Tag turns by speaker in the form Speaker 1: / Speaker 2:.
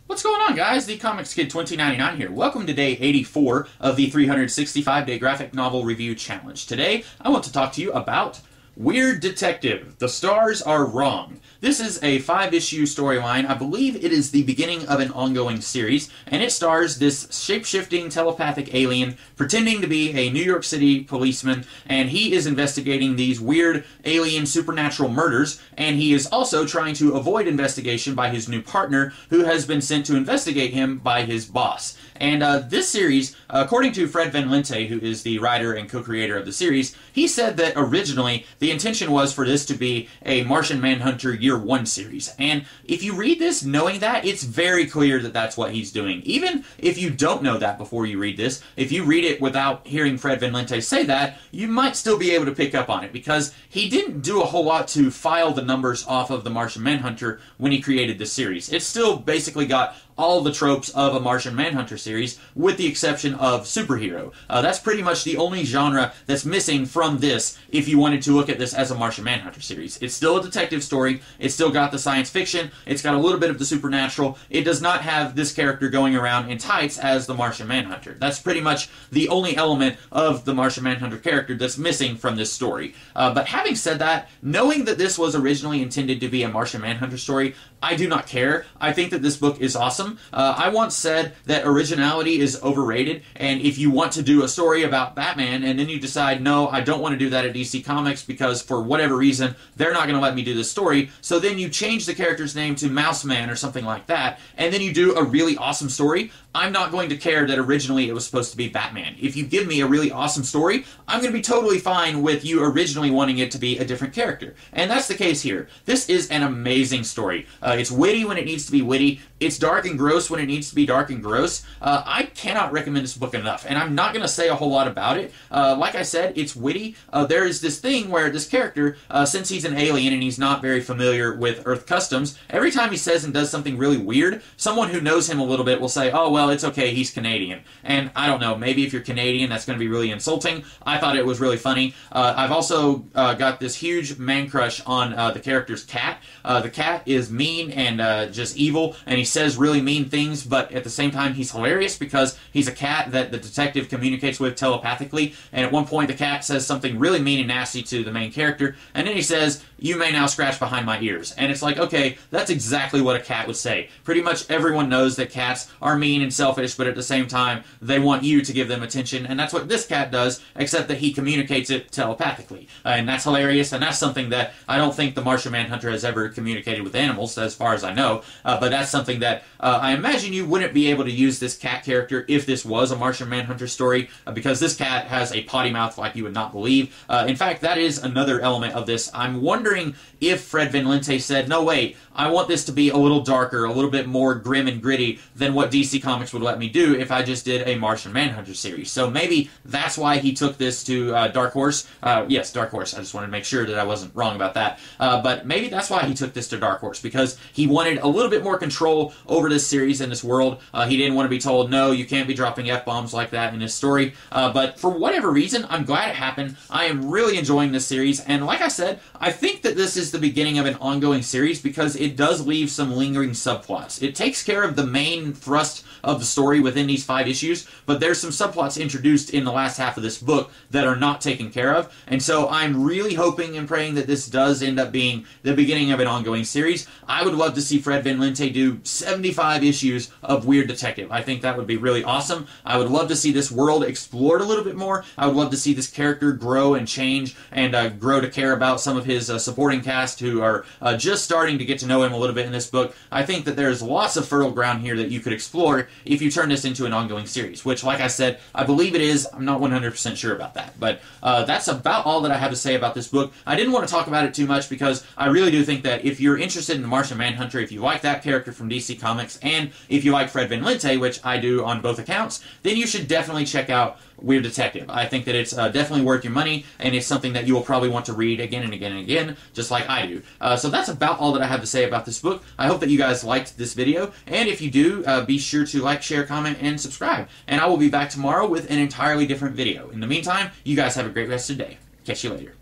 Speaker 1: What's going on, guys? The Comics Kid 2099 here. Welcome to day 84 of the 365-day graphic novel review challenge. Today, I want to talk to you about Weird Detective. The Stars Are Wrong. This is a 5-issue storyline. I believe it is the beginning of an ongoing series, and it stars this shape-shifting telepathic alien pretending to be a New York City policeman, and he is investigating these weird alien supernatural murders, and he is also trying to avoid investigation by his new partner, who has been sent to investigate him by his boss. And this series, according to Fred Van Lente, who is the writer and co-creator of the series, he said that originally the intention was for this to be a Martian Manhunter Year 1 series. And if you read this knowing that, it's very clear that that's what he's doing. Even if you don't know that before you read this, if you read it without hearing Fred Van Lente say that, you might still be able to pick up on it, because he didn't do a whole lot to file the numbers off of the Martian Manhunter when he created this series. It's still basically got all the tropes of a Martian Manhunter series, with the exception of superhero. That's pretty much the only genre that's missing from this if you wanted to look at this as a Martian Manhunter series. It's still a detective story, it's still got the science fiction, it's got a little bit of the supernatural. It does not have this character going around in tights as the Martian Manhunter. That's pretty much the only element of the Martian Manhunter character that's missing from this story. But having said that, knowing that this was originally intended to be a Martian Manhunter story, I do not care. I think that this book is awesome. I once said that originality is overrated, and if you want to do a story about Batman and then you decide, no, I don't want to do that at DC Comics because for whatever reason they're not going to let me do this story, so then you change the character's name to Mouseman or something like that, and then you do a really awesome story, I'm not going to care that originally it was supposed to be Batman. If you give me a really awesome story, I'm going to be totally fine with you originally wanting it to be a different character. And that's the case here. This is an amazing story. It's witty when it needs to be witty. It's dark and gross when it needs to be dark and gross. I cannot recommend this book enough, and I'm not going to say a whole lot about it. Like I said, it's witty. There is this thing where this character, since he's an alien and he's not very familiar with Earth customs, every time he says and does something really weird, someone who knows him a little bit will say, oh, well, it's okay, he's Canadian. And I don't know, maybe if you're Canadian, that's going to be really insulting. I thought it was really funny. I've also got this huge man crush on the character's cat. The cat is mean and just evil, and he says really mean things, but at the same time he's hilarious because he's a cat that the detective communicates with telepathically, and at one point the cat says something really mean and nasty to the main character, and then he says, "You may now scratch behind my ears." And it's like, okay, that's exactly what a cat would say. Pretty much everyone knows that cats are mean and selfish, but at the same time they want you to give them attention, and that's what this cat does, except that he communicates it telepathically. And that's hilarious, and that's something that I don't think the Martian Manhunter has ever communicated with animals, as far as I know, but that's something that I imagine you wouldn't be able to use this cat character if this was a Martian Manhunter story, because this cat has a potty mouth like you would not believe. In fact, that is another element of this. I'm wondering if Fred Van Lente said, no, wait, I want this to be a little darker, a little bit more grim and gritty than what DC Comics would let me do if I just did a Martian Manhunter series. So maybe that's why he took this to Dark Horse. Yes, Dark Horse. I just wanted to make sure that I wasn't wrong about that. But maybe that's why he took this to Dark Horse, because he wanted a little bit more control over this series and this world. He didn't want to be told, no, you can't be dropping F-bombs like that in this story. But for whatever reason, I'm glad it happened. I am really enjoying this series, and like I said, I think that this is the beginning of an ongoing series because it does leave some lingering subplots. It takes care of the main thrust of the story within these 5 issues, but there's some subplots introduced in the last half of this book that are not taken care of, and so I'm really hoping and praying that this does end up being the beginning of an ongoing series. I would love to see Fred Van Lente do 75 issues of Weird Detective. I think that would be really awesome. I would love to see this world explored a little bit more. I would love to see this character grow and change and grow to care about some of his supporting cast who are just starting to get to know him a little bit in this book. I think that there's lots of fertile ground here that you could explore if you turn this into an ongoing series, which, like I said, I believe it is. I'm not 100% sure about that, but that's about all that I have to say about this book. I didn't want to talk about it too much because I really do think that if you're interested in the Martian Manhunter, if you like that character from DC Comics, and if you like Fred Van Lente, which I do on both accounts, then you should definitely check out Weird Detective. I think that it's definitely worth your money, and it's something that you will probably want to read again and again and again, just like I do. So that's about all that I have to say about this book. I hope that you guys liked this video, and if you do, be sure to like, share, comment, and subscribe. And I will be back tomorrow with an entirely different video. In the meantime, you guys have a great rest of the day. Catch you later.